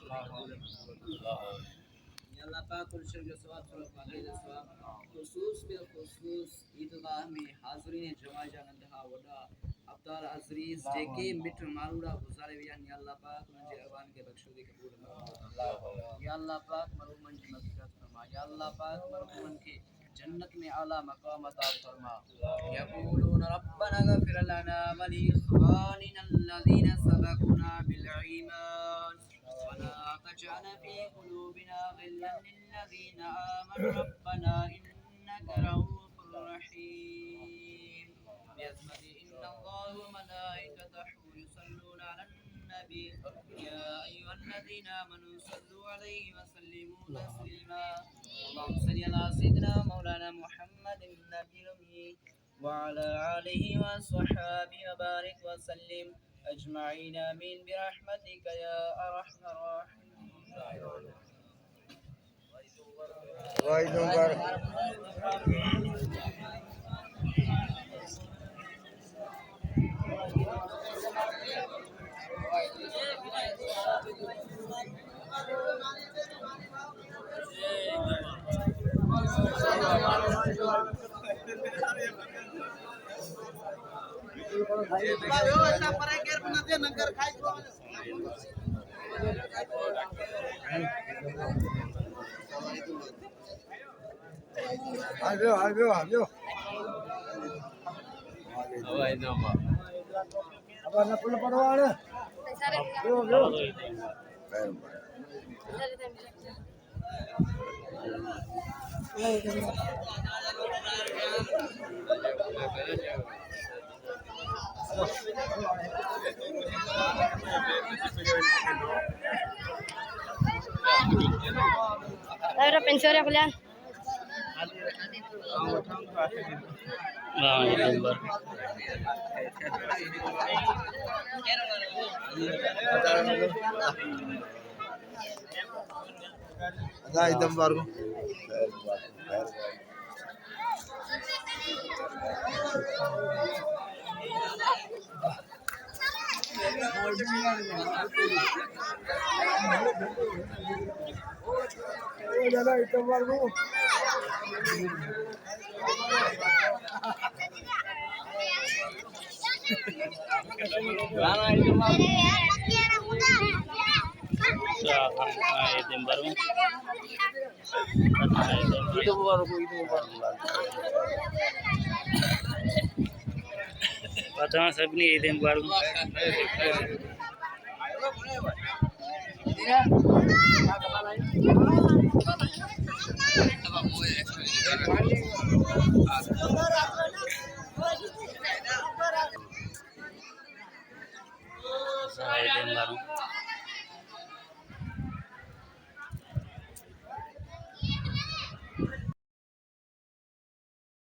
या अल्लाह पाक कुल शर्फ जो सवाब सवाब फाके जो सवाब खुसूस बिल खुसूस ईदगाह में हाज़रीन जमा जानंद हा वडा अब्दाल अज़रीज़ जेके मिट मारूड़ा गुज़ारे विया या अल्लाह पाक उनजे अरवान के बख्शो दे कबूल फरमा या अल्लाह पाक मरहुमन की मग़फ़िरत फरमा या अल्लाह पाक मरहुमन के जन्नत में आला मकाम अता फरमा यक़ूलून रब्बना इग़फ़िर लना व लिइख़वानिना अल्लज़ीना सबक़ूना बिल ईमान ولا تجعل في قلوبنا غلا للذين آمنوا ربنا إنك رؤوف رحيم بعظمة إن الله وملائكته يصلون على النبي يا أيها الذين آمنوا صلوا عليه وسلموا تسليما اللهم صل على سيدنا مولانا محمد النبي الأمي وعلى آله وصحبه وبارك وسلم أجمعين آمين برحمتك يا أرحم الراحمين. Ayo. Apa nak pulang pada mana? Yo. Ahora pensé ahora Julián. Ada item baru. Ada item baru. item baru. Itu baru. Pertama saya beli item baru. Item baru.